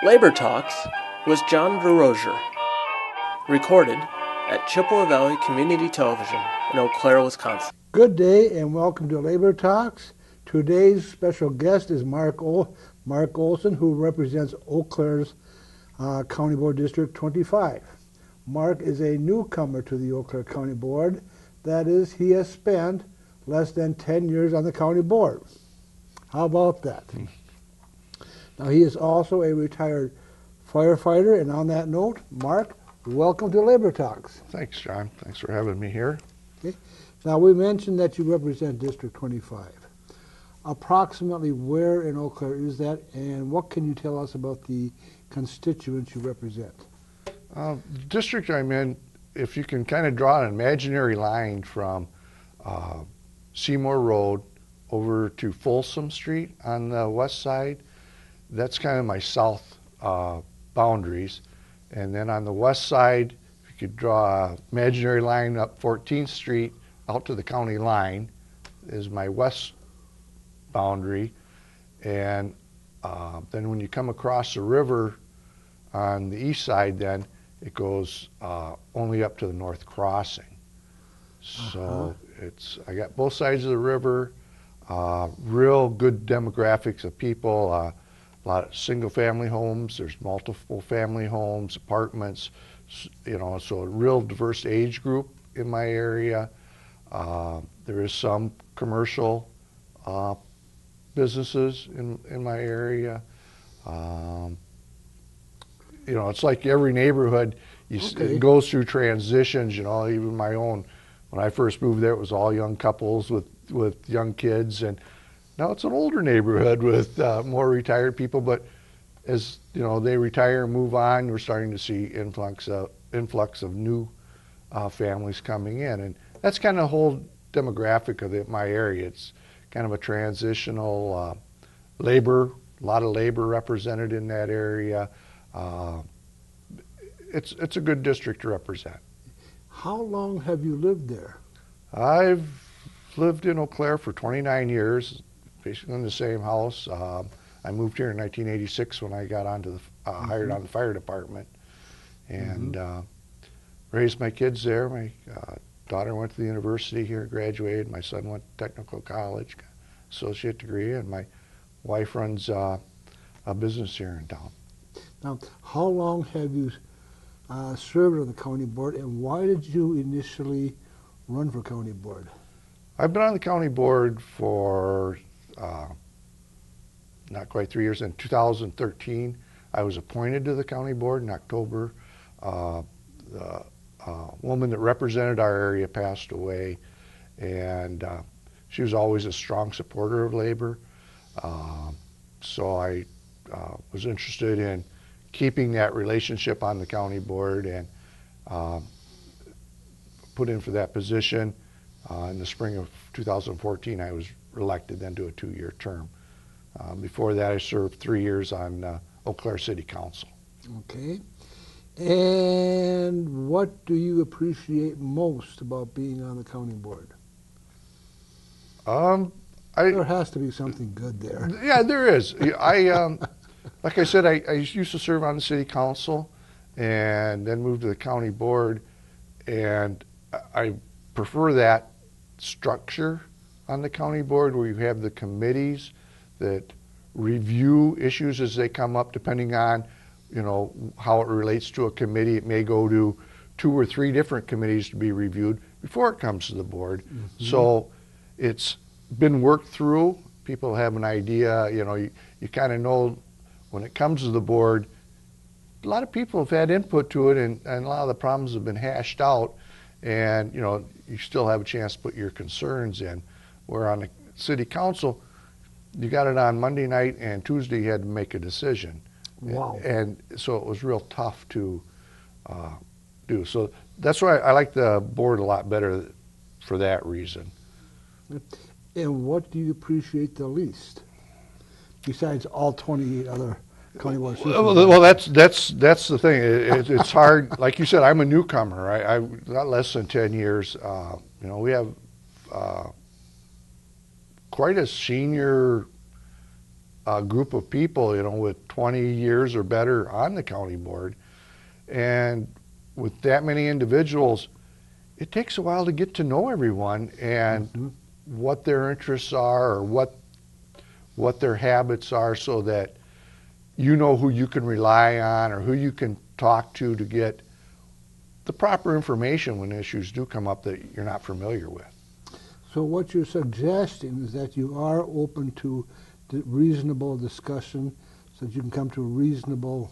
Labor Talks was John DeRozier, recorded at Chippewa Valley Community Television in Eau Claire, Wisconsin. Good day and welcome to Labor Talks. Today's special guest is Mark Olson, who represents Eau Claire's County Board District 25. Mark is a newcomer to the Eau Claire County Board. That is, he has spent less than 10 years on the county board. How about that? Now, he is also a retired firefighter, and on that note, Mark, welcome to Labor Talks. Thanks, John. Thanks for having me here. Okay. Now, we mentioned that you represent District 25. Approximately where in Eau Claire is that, and what can you tell us about the constituents you represent? The district I'm in, if you can kind of draw an imaginary line from Seymour Road over to Folsom Street on the west side, that's kind of my south boundaries. And then on the west side, if you could draw an imaginary line up 14th Street out to the county line is my west boundary. And then when you come across the river on the east side, then it goes only up to the north crossing. So I got both sides of the river, real good demographics of people, a lot of single family homes, there's multiple family homes, apartments, so a real diverse age group in my area. There is some commercial businesses in my area. It's like every neighborhood, it goes through transitions, even my own. When I first moved there, it was all young couples with young kids, and now it's an older neighborhood with more retired people, but as they retire and move on, we're starting to see influx of new families coming in, and that's kind of the whole demographic of my area. It's kind of a transitional labor, a lot of labor represented in that area. It's a good district to represent. How long have you lived there? I've lived in Eau Claire for 29 years, basically in the same house. I moved here in 1986 when I got onto hired on the fire department, and raised my kids there. My daughter went to the university here, graduated. My son went to technical college, got an associate degree, and my wife runs a business here in town. Now, how long have you served on the county board, and why did you initially run for county board? I've been on the county board for not quite 3 years. In 2013, I was appointed to the county board in October. The woman that represented our area passed away, and she was always a strong supporter of labor. So I was interested in keeping that relationship on the county board, and put in for that position. In the spring of 2014, I was elected then to a 2-year term. Before that, I served 3 years on Eau Claire City Council. Okay. And what do you appreciate most about being on the county board? There has to be something good there. Yeah, there is. Like I said, I used to serve on the city council and then moved to the county board, and I prefer that structure on the county board where you have the committees that review issues as they come up, depending on how it relates to a committee. It may go to 2 or 3 different committees to be reviewed before it comes to the board. So it's been worked through. People have an idea, you kind of know when it comes to the board, a lot of people have had input to it, and a lot of the problems have been hashed out, and you still have a chance to put your concerns in. Where on the city council, you got it on Monday night, and Tuesday you had to make a decision. Wow. And so it was real tough to do. So that's why I like the board a lot better for that reason. And what do you appreciate the least, besides all 28 other county board systems? Well, that's the thing. It's hard. Like you said, I'm a newcomer. I got less than 10 years. We have quite a senior a group of people, with 20 years or better on the county board. And with that many individuals, it takes a while to get to know everyone and what their interests are or what their habits are, so that you know who you can rely on or who you can talk to get the proper information when issues do come up that you're not familiar with. So what you're suggesting is that you are open to reasonable discussion so that you can come to reasonable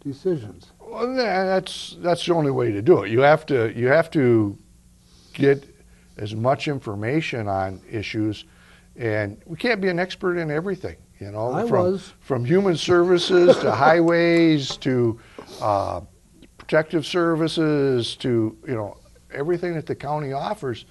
decisions. Well, that's the only way to do it. You have to get as much information on issues, and we can't be an expert in everything. From human services to highways to protective services to everything that the county offers.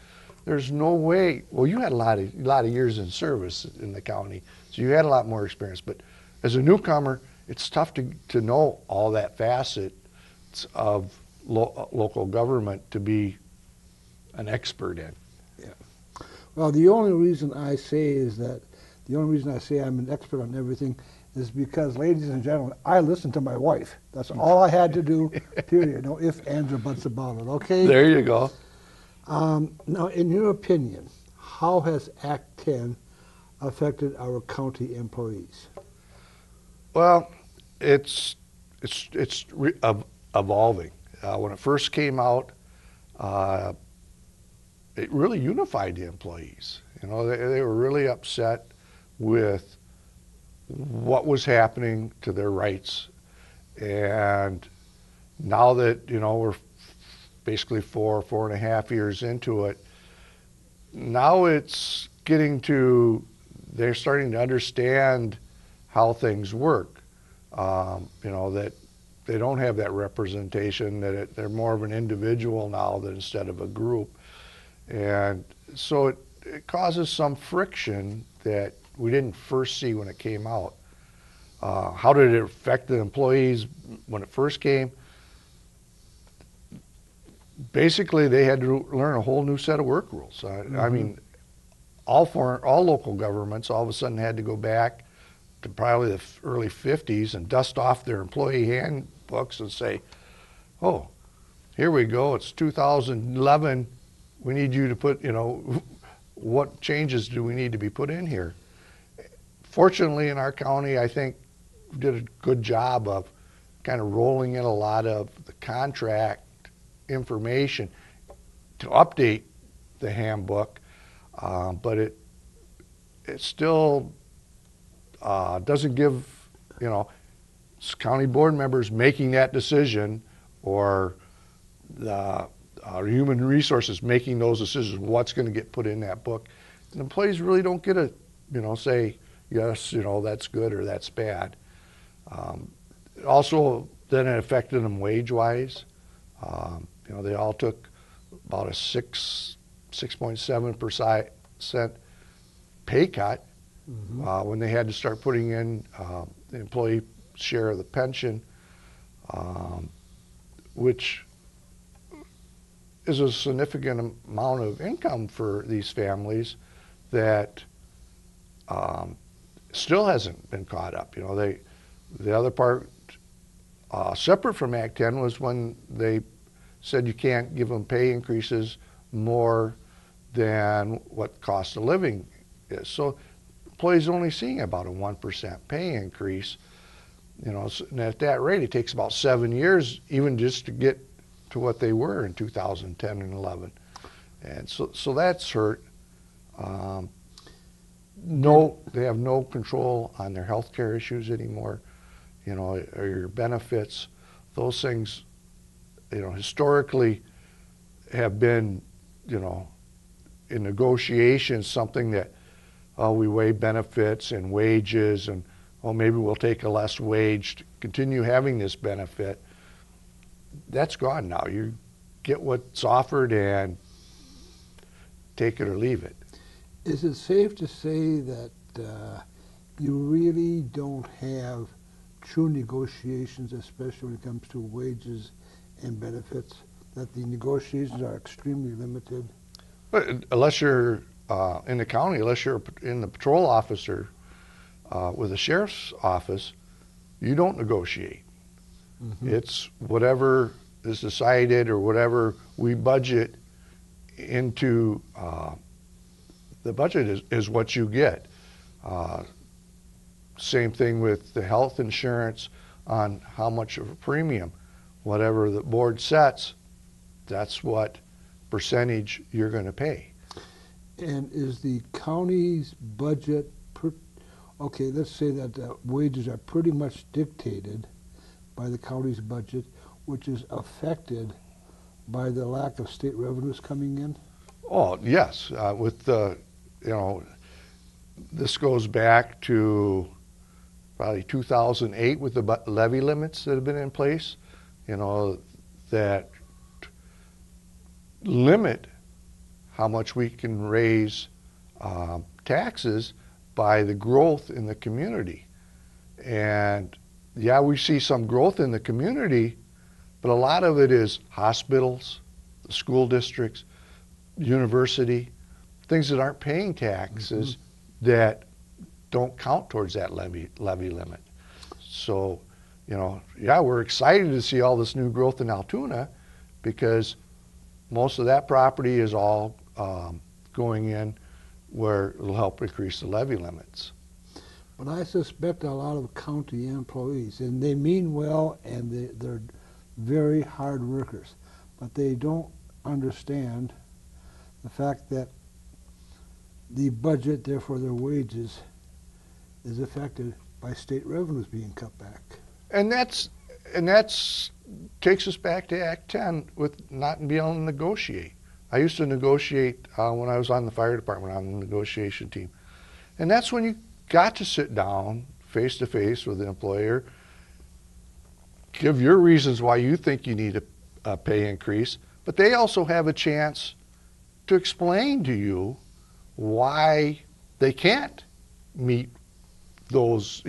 There's no way. Well, you had a lot of years in service in the county, so you had a lot more experience. But as a newcomer, it's tough to know all that facets of local government to be an expert in. Yeah. Well, the only reason I say I'm an expert on everything is because, ladies and gentlemen, I listen to my wife. That's all I had to do, period. No ifs, ands, or buts about it, okay? There you go. Now, in your opinion, how has Act 10 affected our county employees? Well, it's evolving. When it first came out, it really unified the employees. They were really upset with what was happening to their rights, and now that we're basically 4.5 years into it, now it's getting to, they're starting to understand how things work. That they don't have that representation, that they're more of an individual now than instead of a group. And so it causes some friction that we didn't first see when it came out. How did it affect the employees when it first came? Basically, they had to learn a whole new set of work rules. I mean, all local governments all of a sudden had to go back to probably the early 50s and dust off their employee handbooks and say, oh, here we go, it's 2011, we need you to put, what changes do we need to be put in here? Fortunately, in our county, I think we did a good job of kind of rolling in a lot of the contract information to update the handbook, but it still doesn't give county board members making that decision, or the human resources making those decisions, what's going to get put in that book. And employees really don't get to say yes, that's good or that's bad. Also, then it affected them wage-wise. They all took about a 6.7% pay cut when they had to start putting in the employee share of the pension, which is a significant amount of income for these families that still hasn't been caught up. The other part, separate from Act 10, was when they said you can't give them pay increases more than what cost of living is. So employees are only seeing about a 1% pay increase. And at that rate, it takes about 7 years even just to get to what they were in 2010 and 11. And so that's hurt. They have no control on their health care issues anymore, or your benefits. Those things, historically have been, in negotiations, something that, we weigh benefits and wages, and, maybe we'll take a less wage to continue having this benefit. That's gone now. You get what's offered and take it or leave it. Is it safe to say that you really don't have true negotiations, especially when it comes to wages and benefits, that the negotiations are extremely limited? But unless you're in the county, unless you're in the patrol officer With the sheriff's office, you don't negotiate. Mm-hmm. It's whatever is decided or whatever we budget into the budget is what you get. Same thing with the health insurance on how much of a premium. Whatever the board sets, that's what percentage you're going to pay. And is the county's budget, okay, let's say that the wages are pretty much dictated by the county's budget, which is affected by the lack of state revenues coming in? Oh, yes. With the, this goes back to probably 2008 with the levy limits that have been in place, that limit how much we can raise taxes by the growth in the community. And yeah, we see some growth in the community, but a lot of it is hospitals, the school districts, university, things that aren't paying taxes that don't count towards that levy limit. So, yeah, we're excited to see all this new growth in Altoona because most of that property is all going in where it'll help increase the levy limits. But I suspect a lot of county employees, and they mean well, and they're very hard workers, but they don't understand the fact that the budget, therefore their wages, is affected by state revenues being cut back. And that's takes us back to Act 10 with not being able to negotiate. I used to negotiate when I was on the fire department on the negotiation team. And that's when you got to sit down face to face with the employer, give your reasons why you think you need a pay increase, but they also have a chance to explain to you why they can't meet those,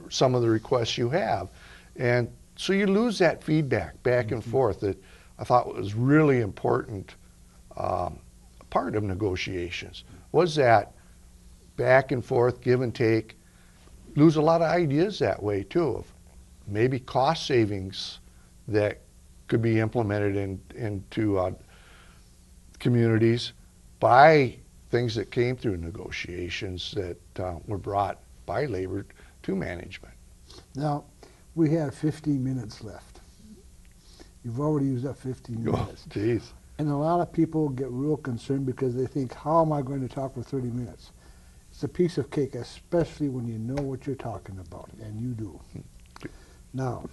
some of the requests you have. And so you lose that feedback back and forth that I thought was really important part of negotiations, was that back and forth, give and take. Lose a lot of ideas that way too, of maybe cost savings that could be implemented into communities by things that came through negotiations that were brought by labor to management. Now, we have 15 minutes left. You've already used up 15 minutes. Oh, geez. And a lot of people get real concerned because they think, how am I going to talk for 30 minutes? It's a piece of cake, especially when you know what you're talking about, and you do. Now,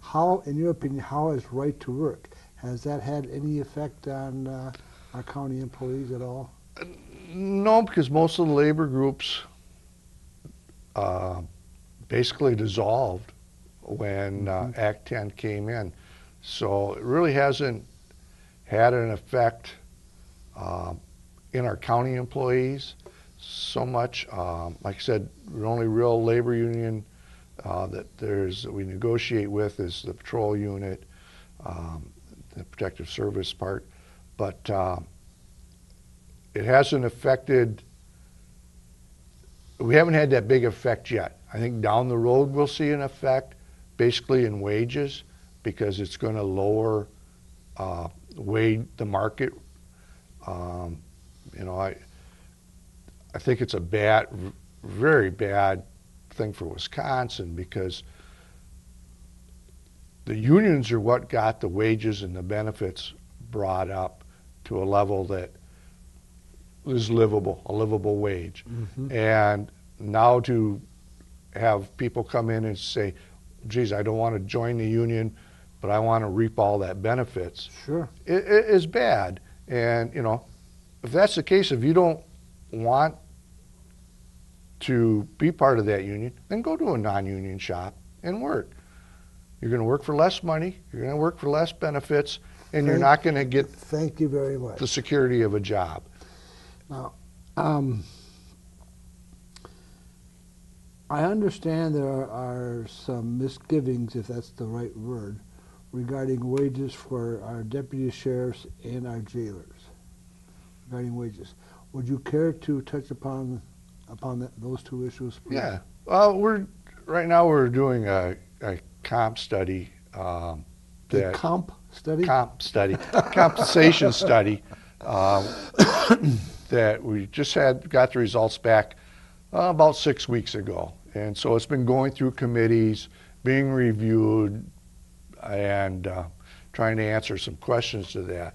how, in your opinion, how is right to work? Has that had any effect on our county employees at all? No, because most of the labor groups basically dissolved when Act 10 came in. So it really hasn't had an effect in our county employees so much. Like I said, the only real labor union that we negotiate with is the patrol unit, the protective service part, but it hasn't affected, we haven't had that big effect yet. I think down the road we'll see an effect basically in wages because it's going to lower the market. I think it's a very bad thing for Wisconsin because the unions are what got the wages and the benefits brought up to a level that is livable, a livable wage. And now to have people come in and say, geez, I don't want to join the union, but I want to reap all that benefits. Sure. It is bad. And, if that's the case, if you don't want to be part of that union, then go to a non-union shop and work. You're going to work for less money, you're going to work for less benefits, and you're not going to get Thank you very much. the security of a job. Now, I understand there are some misgivings, if that's the right word, regarding wages for our deputy sheriffs and our jailers. Regarding wages, would you care to touch upon those two issues, please? Right now we're doing a comp study. The comp study? Compensation study that we just got the results back about 6 weeks ago. And so it's been going through committees, being reviewed, and trying to answer some questions to that.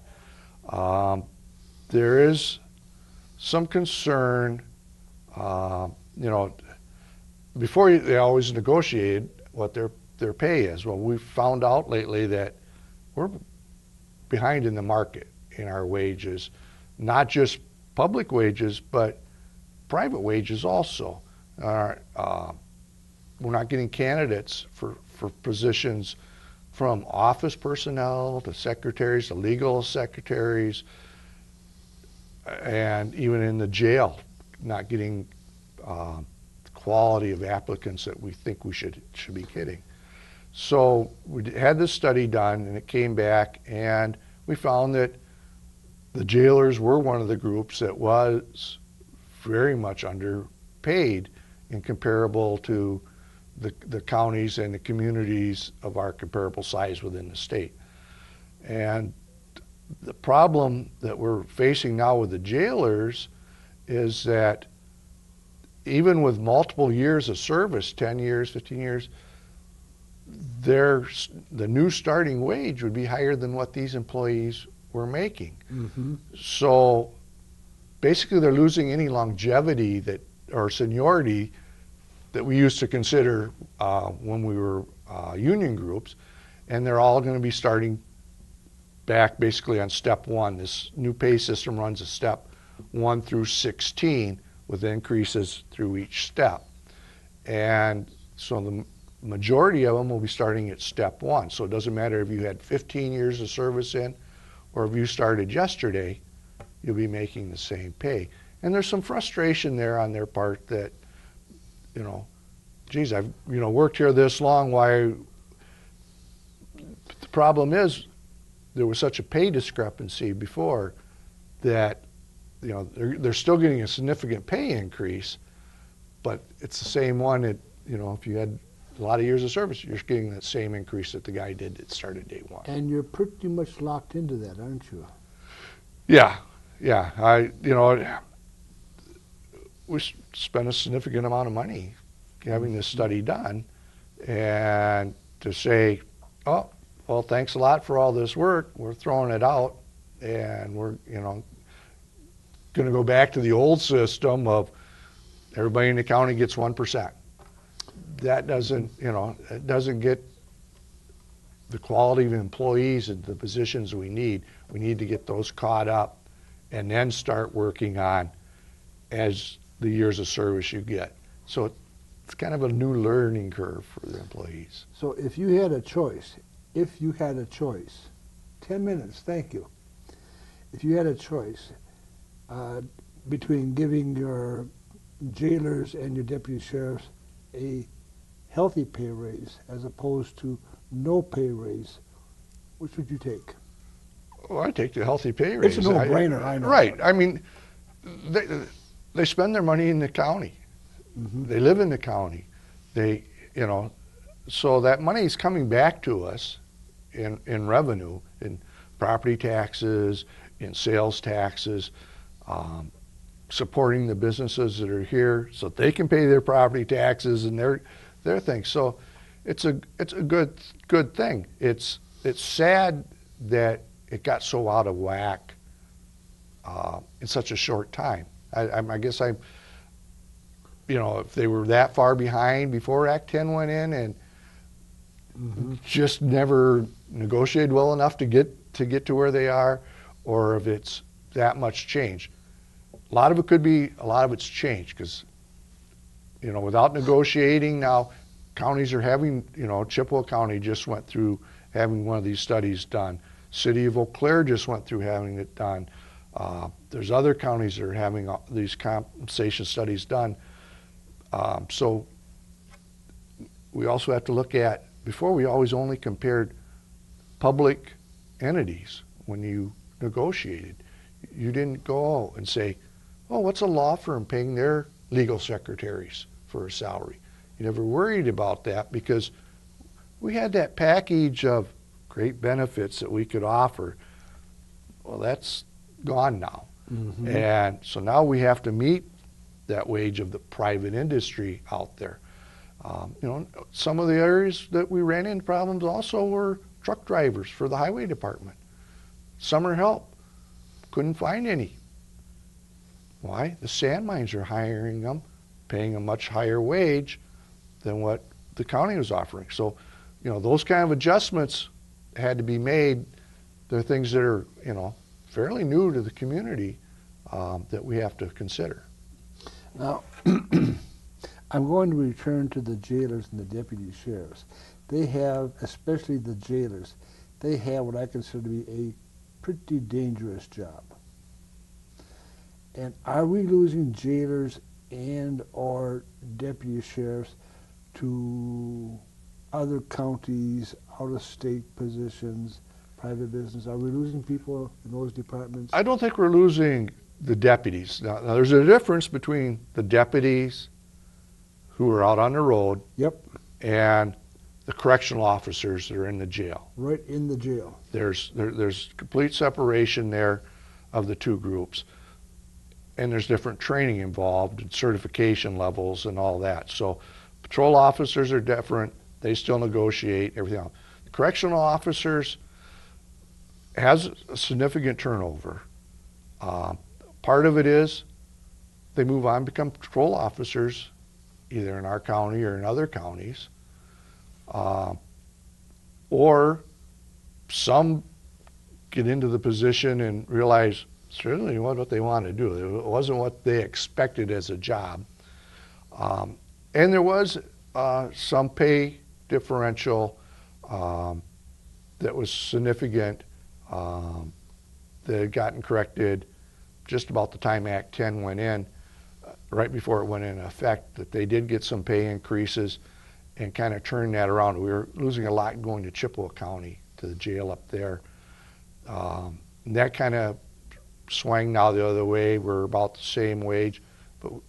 There is some concern, before they always negotiated what their pay is. Well, we've found out lately that we're behind in the market in our wages, not just public wages, but private wages also. We're not getting candidates for positions from office personnel to secretaries to legal secretaries, and even in the jail, not getting quality of applicants that we think we should be getting. So we had this study done, and it came back, and we found that the jailers were one of the groups that was very much underpaid in comparable to the counties and the communities of our comparable size within the state. And the problem that we're facing now with the jailers is that even with multiple years of service, 10 years, 15 years, the new starting wage would be higher than what these employees were making. Mm-hmm. So basically they're losing any longevity or seniority that we used to consider when we were union groups, and they're all going to be starting back basically on step one. This new pay system runs a step 1 through 16 with increases through each step. And so the majority of them will be starting at step 1. So it doesn't matter if you had 15 years of service in or if you started yesterday, you'll be making the same pay. And there's some frustration there on their part that, geez, I've worked here this long, why? The problem is there was such a pay discrepancy before that they're still getting a significant pay increase, but it's the same one that, if you had a lot of years of service, you're getting that same increase that the guy did that started day one. And you're pretty much locked into that, aren't you? Yeah. We spent a significant amount of money having this study done, and to say, oh, well, thanks a lot for all this work, we're throwing it out, and we're, going to go back to the old system of everybody in the county gets 1%. That doesn't get the quality of employees and the positions we need. We need to get those caught up and then start working on as the years of service you get. So it's kind of a new learning curve for the employees. So if you had a choice, 10 minutes, thank you. If you had a choice between giving your jailers and your deputy sheriffs a healthy pay raise as opposed to no pay raise, which would you take? Well, I take the healthy pay raise. It's a no-brainer, I know. Right. I mean, they spend their money in the county. Mm-hmm. They live in the county. So that money is coming back to us in revenue, in property taxes, in sales taxes, supporting the businesses that are here so they can pay their property taxes and their things. So it's a good thing. It's sad that it got so out of whack in such a short time. I guess if they were that far behind before Act 10 went in and mm-hmm. just never negotiated well enough to get to where they are, or if it's that much change. A lot of it's change because, without negotiating now, counties are having, Chippewa County just went through having one of these studies done. City of Eau Claire just went through having it done. There's other counties that are having these compensation studies done. So we also have to look at, before we always only compared public entities when you negotiated. You didn't go and say, oh, what's a law firm paying their legal secretaries for a salary? You never worried about that because we had that package of great benefits that we could offer. Well, that's gone now. Mm-hmm. And so now we have to meet that wage of the private industry out there. Some of the areas that we ran into problems also were truck drivers for the highway department. Summer help, couldn't find any. Why? The sand mines are hiring them, paying a much higher wage than what the county was offering. So, those kind of adjustments had to be made. They're things that are, fairly new to the community that we have to consider. Now, I'm going to return to the jailers and the deputy sheriffs. They have, especially the jailers, they have what I consider to be a pretty dangerous job. And are we losing jailers and or deputy sheriffs to other counties, out-of-state positions, private business? Are we losing people in those departments? I don't think we're losing the deputies. Now there's a difference between the deputies who are out on the road Yep. and the correctional officers that are in the jail. Right in the jail. There's complete separation there of the two groups. And there's different training involved and certification levels and all that. So patrol officers are different. They still negotiate everything else. The correctional officers has a significant turnover. Part of it is they move on, become patrol officers, either in our county or in other counties. Or some get into the position and realize certainly what they want to do. It wasn't what they expected as a job. And there was some pay differential that was significant that had gotten corrected just about the time Act 10 went in, right before it went into effect, that they did get some pay increases and kind of turned that around. We were losing a lot going to Chippewa County, to the jail up there. And that kind of swang now the other way. We're about the same wage, but a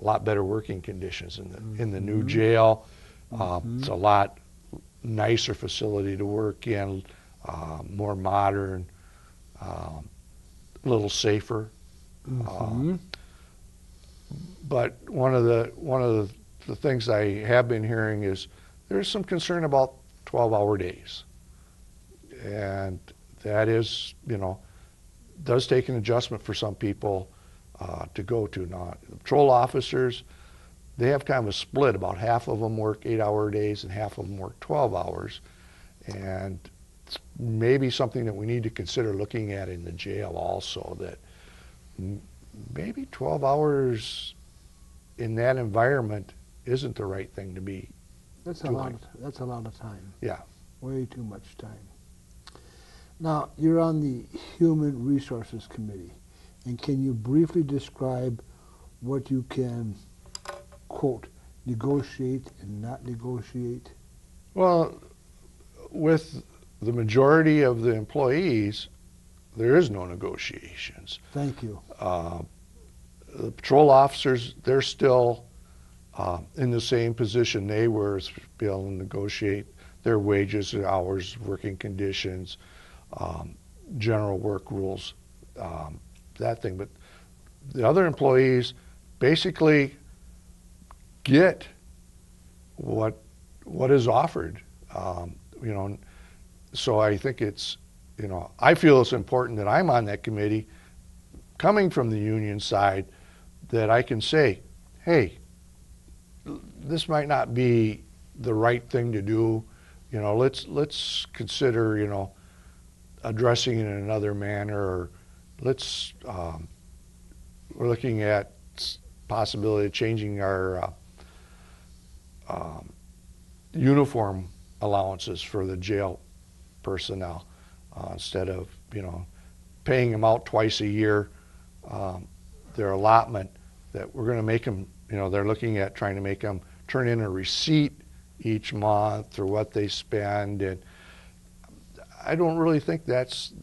lot better working conditions in the new jail. It's a lot nicer facility to work in, more modern, a little safer. But one of the things I have been hearing is there's some concern about 12-hour days, and that is, does take an adjustment for some people to go to. Now, patrol officers, they have kind of a split. About half of them work 8-hour days and half of them work 12 hours. And it's maybe something that we need to consider looking at in the jail also, that maybe 12 hours in that environment isn't the right thing to be That's doing. That's a lot of time. Yeah. Way too much time. Now, you're on the Human Resources Committee, and can you briefly describe what you can, quote, negotiate and not negotiate? Well, with the majority of the employees, there is no negotiations. Thank you. The patrol officers, they're still in the same position they were, as be able to negotiate their wages, their hours, working conditions, general work rules, that thing. But the other employees basically get what is offered. So I think it's, I feel it's important that I'm on that committee, coming from the union side, that I can say, hey, this might not be the right thing to do. Let's consider, addressing it in another manner, or we're looking at possibility of changing our uniform allowances for the jail personnel, instead of paying them out twice a year, their allotment, that we're going to make them, they're looking at trying to make them turn in a receipt each month for what they spend. And I don't really think that's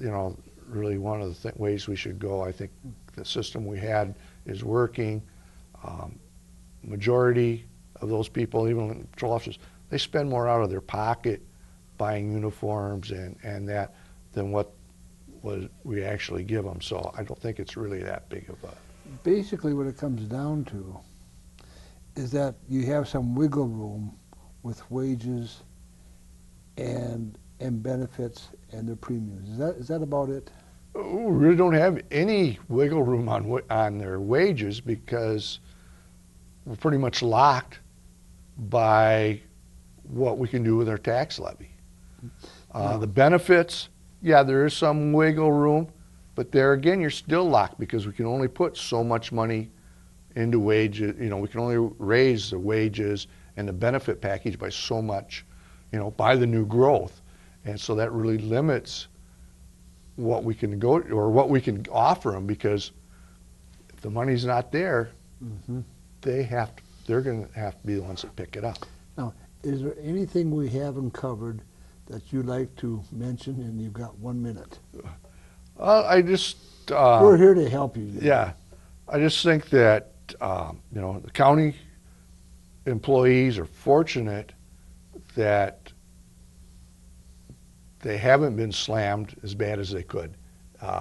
really one of the ways we should go. I think the system we had is working. Majority of those people, even patrol officers, they spend more out of their pocket buying uniforms and that than what we actually give them. So I don't think it's really that big of a... Basically what it comes down to is that you have some wiggle room with wages and benefits and their premiums. Is that about it? We really don't have any wiggle room on their wages because we're pretty much locked by what we can do with our tax levy. The benefits, yeah, there is some wiggle room, but there again, you're still locked because we can only put so much money into wages. You know, we can only raise the wages and the benefit package by so much, you know, by the new growth. And so that really limits what we can go or what we can offer them, because if the money's not there, they're going to have to be the ones that pick it up. Now, is there anything we haven't covered that you'd like to mention? And you've got 1 minute. I just we're here to help you. Yeah, I just think that you know, the county employees are fortunate that they haven't been slammed as bad as they could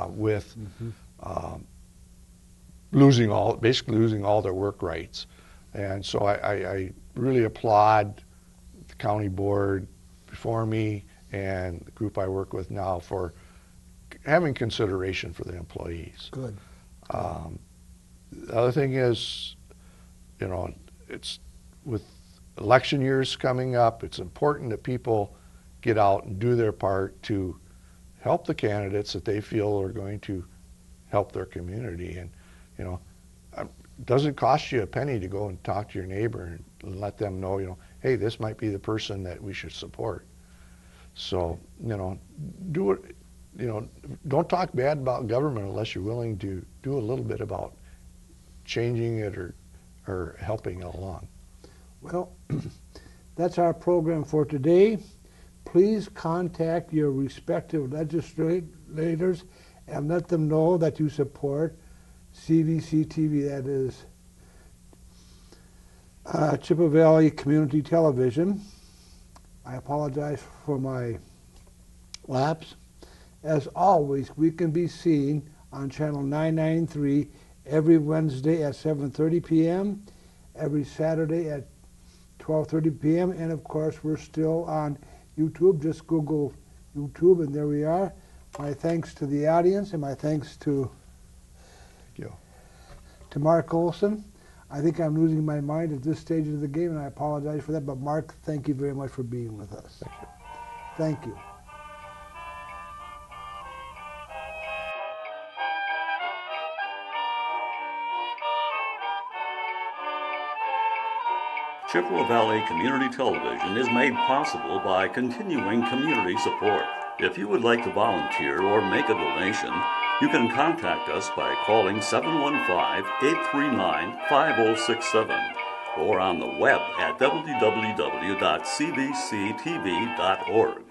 with basically losing all their work rights. And so I really applaud the county board before me and the group I work with now for having consideration for the employees. Good. The other thing is, you know, it's with election years coming up, it's important that people get out and do their part to help the candidates that they feel are going to help their community. And, you know, it doesn't cost you a penny to go and talk to your neighbor and let them know, you know, hey, this might be the person that we should support. So, you know, do it, you know, don't talk bad about government unless you're willing to do a little bit about changing it or helping it along. Well, that's our program for today. Please contact your respective legislators and let them know that you support CVC-TV, that is Chippewa Valley Community Television. I apologize for my lapse. As always, we can be seen on channel 993 every Wednesday at 7:30 p.m., every Saturday at 12:30 p.m., and of course we're still on YouTube. Just Google YouTube and there we are. My thanks to the audience and my thanks to Mark Olson. I think I'm losing my mind at this stage of the game, and I apologize for that, but Mark, thank you very much for being with us. Thank you. Thank you. Chippewa Valley Community Television is made possible by continuing community support. If you would like to volunteer or make a donation, you can contact us by calling 715-839-5067 or on the web at www.cvctv.org.